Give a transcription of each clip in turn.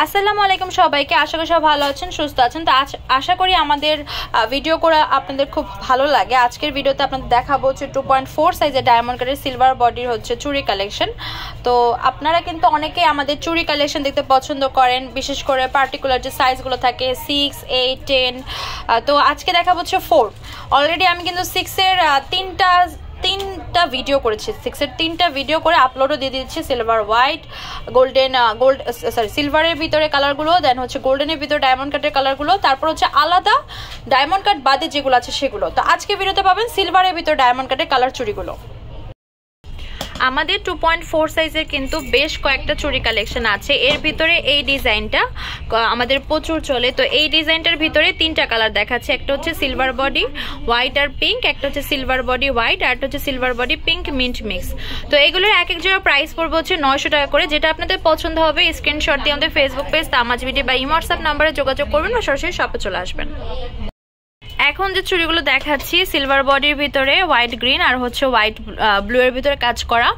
আসসালামু আলাইকুম সবাইকে। আশা করি সবাই ভালো আছেন, সুস্থ আছেন। তো আশা করি আমাদের ভিডিও করা আপনাদের খুব ভালো লাগে। আজকের ভিডিওতে আপনাদের দেখাবো হচ্ছে 2.4 সাইজের ডায়মন্ড কাটের সিলভার বডির হচ্ছে চুড়ি কালেকশন। তো আপনারা কিন্তু অনেকেই আমাদের চুড়ি কালেকশন দেখতে পছন্দ করেন, বিশেষ করে পার্টিকুলার যে সাইজগুলো থাকে 6, 8, 10। তো আজকে দেখাবো হচ্ছে 4। অলরেডি আমি কিন্তু 6-এর তিনটা ভিডিও করেছি, 6-এর 3টা ভিডিও করে আপলোডও দিয়ে দিচ্ছি। সিলভার, হোয়াইট, সিলভারের ভিতরে কালারগুলো, দেন হচ্ছে গোল্ডেনের ভিতরে ডায়মন্ড কাটের কালারগুলো, তারপর হচ্ছে আলাদা ডায়মন্ড কাট বাদে যেগুলো আছে সেগুলো। তো আজকে ভিডিওতে পাবেন সিলভারের ভিতরে ডায়মন্ড কাটের কালার চুড়িগুলো। আমাদের 2.4 সাইজের কিন্তু বেশ কয়েকটা চুড়ি কালেকশন আছে। এর ভিতরে এই ডিজাইনটা আমাদের প্রচুর চলে। তো এই ডিজাইনটার ভিতরে 3টা কালার দেখাচ্ছে। একটা হচ্ছে সিলভার বডি হোয়াইট আর পিঙ্ক, একটা হচ্ছে সিলভার বডি হোয়াইট, আর একটা হচ্ছে silver body pink mint mix. তো এগুলোর এক এক জোড়া প্রাইস পড়বে হচ্ছে 900 টাকা করে। যেটা আপনাদের পছন্দ হবে স্ক্রিনশট দিয়ে আমাদের ফেসবুক পেজ তামাজ ভিডিও বা হোয়াটসঅ্যাপ নাম্বারে যোগাযোগ করবেন বা সরাসরি শপে চলে আসবেন। এখন যে চুড়িগুলো দেখাচ্ছি সিলভার বডির ভিতরে হোয়াইট গ্রিন আর হচ্ছে হোয়াইট ব্লু এর ভিতরে কাজ করা,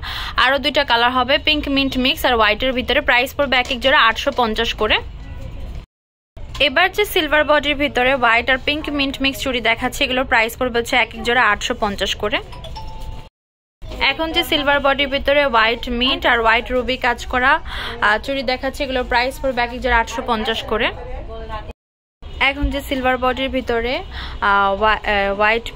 আরো 2টা কালার হবে পিঙ্ক মিন্ট মিক্স আর হোয়াইটের ভিতরে। প্রাইস পড়বে এক এক জোড়া 850 করে। এবার যে সিলভার বডির ভিতরে হোয়াইট আর পিঙ্ক মিন্ট মিক্স চুড়ি দেখাচ্ছি, এগুলোর প্রাইস পড়বে হচ্ছে এক এক জোড়া 850 করে। এখন যে সিলভার বডির ভিতরে হোয়াইট মিন্ট আর হোয়াইট রুবি কাজ করা চুড়ি দেখাচ্ছি, এগুলোর প্রাইস পড়বে এক এক জোড়া 850 করে। এখন যে সিলভার বডির ভিতরে হোয়াইট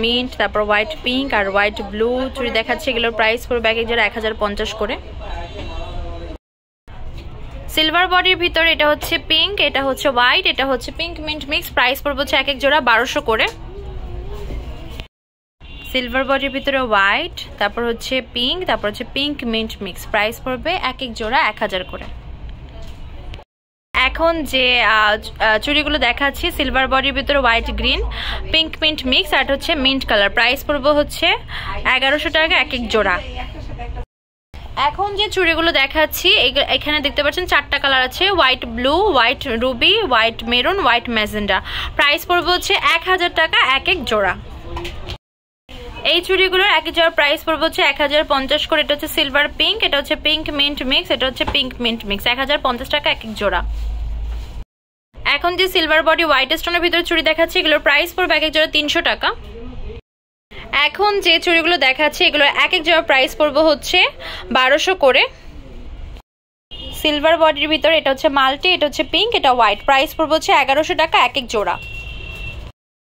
মিন্ট, তারপর হোয়াইট পিঙ্ক আর হোয়াইট ব্লু চুড়ি দেখাচ্ছে, এগুলোর প্রাইস পড়বে এক এক জোড়া 1050 করে। সিলভার বডির ভিতরে এটা হচ্ছে পিঙ্ক, এটা হচ্ছে হোয়াইট, এটা হচ্ছে পিঙ্ক মিন্ট মিক্স। প্রাইস পড়বে হচ্ছে এক এক জোড়া 1200 করে। সিলভার বডির ভিতরে হোয়াইট, তারপর হচ্ছে পিঙ্ক, তারপর হচ্ছে পিঙ্ক মিন্ট মিক্স। প্রাইস পড়বে এক এক জোড়া 1000 করে। এখন যে চুড়িগুলো দেখাচ্ছি সিলভার বডির ভিতরে white green pink mint mix আর হচ্ছে মিন্ট কালার। প্রাইস পড়বে হচ্ছে 1100 টাকা এক এক জোড়া। এখন যে চুড়িগুলো দেখাচ্ছি এখানে দেখতে পাচ্ছেন 4টা কালার আছে, white blue, white Ruby, white maroon, white magenta. Price পড়বে হচ্ছে 1000 টাকা এক এক জোড়া। এই চুড়িগুলোর এক জোড়া প্রাইস পড়বে হচ্ছে 1050 করে। এটা হচ্ছে সিলভার পিঙ্ক, এটা হচ্ছে পিঙ্ক মিন্ট মিক্স, এটা হচ্ছে পিঙ্ক মিন্ট মিক্স। 1050 টাকা এক এক জোড়া। এখন যে সিলভার বডি হোয়াইট স্টোনের ভিতরে চুড়ি দেখাচ্ছি, এগুলোর প্রাইস পড়বে এক এক জোড়া 300 টাকা। এখন যে চুড়িগুলো দেখাচ্ছি এগুলোর এক এক জোড়া প্রাইস পড়বে হচ্ছে 1200 করে। সিলভার বডির ভিতরে এটা হচ্ছে মাল্টি, এটা হচ্ছে পিঙ্ক, এটা হোয়াইট। প্রাইস পড়বে হচ্ছে 1100 টাকা এক এক জোড়া।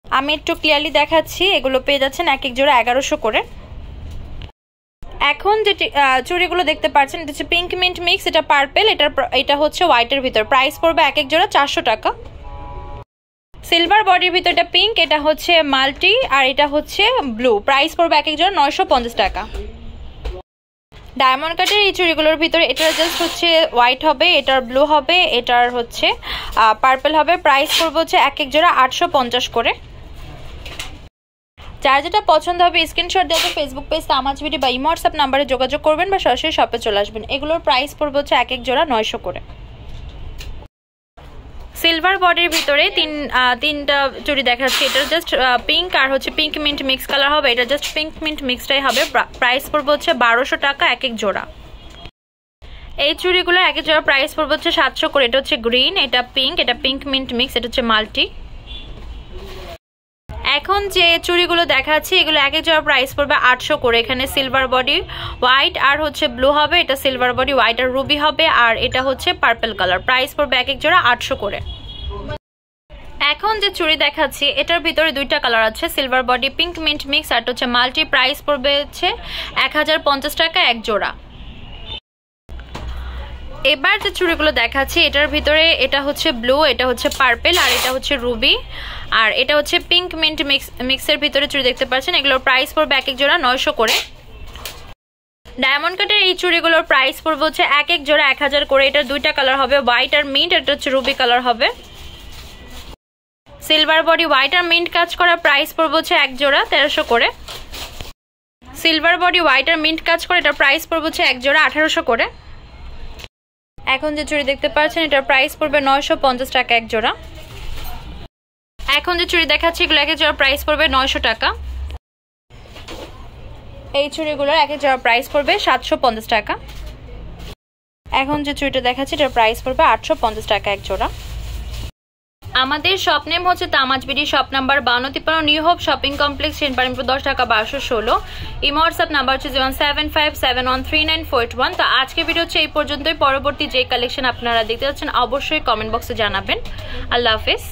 আমি একটু ক্লিয়ারলি দেখাচ্ছি, এগুলো পেয়ে যাচ্ছেন এক এক জোড়া 1100 করে। এখন যে চুড়িগুলো দেখতে পাচ্ছেন এটা হচ্ছে পিঙ্ক মিন্ট মিক্স, এটা পার্পল, এটা হচ্ছে হোয়াইটের ভিতর। প্রাইস পড়বে এক এক জোড়া 400 টাকা। সিলভার বডির ভিতর এটা পিঙ্ক, এটা হচ্ছে মাল্টি আর এটা হচ্ছে ব্লু। প্রাইস পড়বে এক এক জোড়া 950 টাকা। ডায়মন্ড কাটের এই চুড়িগুলোর ভিতরে এটার জাস্ট হচ্ছে হোয়াইট হবে, এটার ব্লু হবে, এটার হচ্ছে পার্পল হবে। প্রাইস পড়বে হচ্ছে এক এক জোড়া 850 করে। যার যেটা পছন্দ হবে স্ক্রিনশট দিয়ে ফেসবুক পেজ তামাজ ভিডিও বা হোয়াটসঅ্যাপ নাম্বারে যোগাযোগ করবেন বা সরাসরি শপে চলে আসবেন। এগুলোর প্রাইস পড়বে হচ্ছে এক এক জোড়া 900 করে। সিলভার বডির ভিতরে তিনটা চুড়ি দেখাচ্ছি, এটা জাস্ট পিঙ্ক আর হচ্ছে পিঙ্ক মিন্ট মিক্স কালার হবে, এটা জাস্ট পিঙ্ক মিন্ট মিক্সটাই হবে। প্রাইস পড়বে হচ্ছে 1200 টাকা এক এক জোড়া। এই চুড়িগুলো এক এক জোড়া প্রাইস পড়বে হচ্ছে 700 করে। এটা হচ্ছে গ্রিন, এটা পিঙ্ক, এটা পিঙ্ক মিন্ট মিক্স, এটা হচ্ছে মাল্টি। এখন যে চুড়িগুলো দেখাচ্ছি এগুলো এক এক জোড়া প্রাইস পড়বে 800 করে। এখানে সিলভার বডি হোয়াইট আর হচ্ছে ব্লু হবে, এটা সিলভার বডি হোয়াইট আর রুবি হবে, আর এটা হচ্ছে পার্পল কালার। প্রাইস পড়বে এক এক জোড়া 800 করে। এখন যে চুড়ি দেখাচ্ছি এটার ভিতরে 2টা কালার আছে, silver body pink mint mix আর হচ্ছে মাল্টি। প্রাইস পড়বে হচ্ছে 1050 টাকা এক জোড়া। এবার যে চুড়িগুলো দেখাচ্ছি এটার ভিতরে এটা হচ্ছে ব্লু, এটা হচ্ছে পার্পল আর এটা হচ্ছে রুবি, আর এটা হচ্ছে পিঙ্ক মিন্ট মিক্সের ভিতরে চুড়ি দেখতে পাচ্ছেন। এগুলোর প্রাইস পড়বে এক এক জোড়া 900 করে। ডায়মন্ড কাটের এই চুড়িগুলোর প্রাইস পড়বে হচ্ছে এক এক জোড়া 1000 করে। এটার 2টা কালার হবে, হোয়াইট আর মিন্ট, এটা হচ্ছে রুবি কালার হবে। সিলভার বডি হোয়াইট আর মিন্ট কাজ করা, প্রাইস পড়বে হচ্ছে এক জোড়া 1300 করে। সিলভার বডি হোয়াইট আর মিন্ট কাজ করে, এটার প্রাইস পড়বে হচ্ছে এক জোড়া 1800 করে। এখন যে চুড়ি দেখতে পাচ্ছেন এটার প্রাইস পড়বে 950 টাকা এক জোড়া। এখন যে চুড়ি দেখাচ্ছি এগুলো এক এক জোড়া প্রাইস পড়বে 900 টাকা। এই চুড়িগুলোর এক এক জোড়া প্রাইস পড়বে 750 টাকা। এখন যে চুড়িটা দেখাচ্ছি এটার প্রাইস পড়বে 850 টাকা এক জোড়া। আমাদের শপ নেম হচ্ছে তামাজবিডি, shop number 5253 new hope shopping complex, সেনপাড়িমপুর 10 টাকা 1216। ইমো হোয়াটসঅ্যাপ নাম্বার হচ্ছে 075713941। তো আজকে ভিডিও হচ্ছে এই পর্যন্তই। পরবর্তী যে কালেকশন আপনারা দেখতে যাচ্ছেন অবশ্যই কমেন্ট বক্সে জানাবেন। আল্লাহ হাফেজ।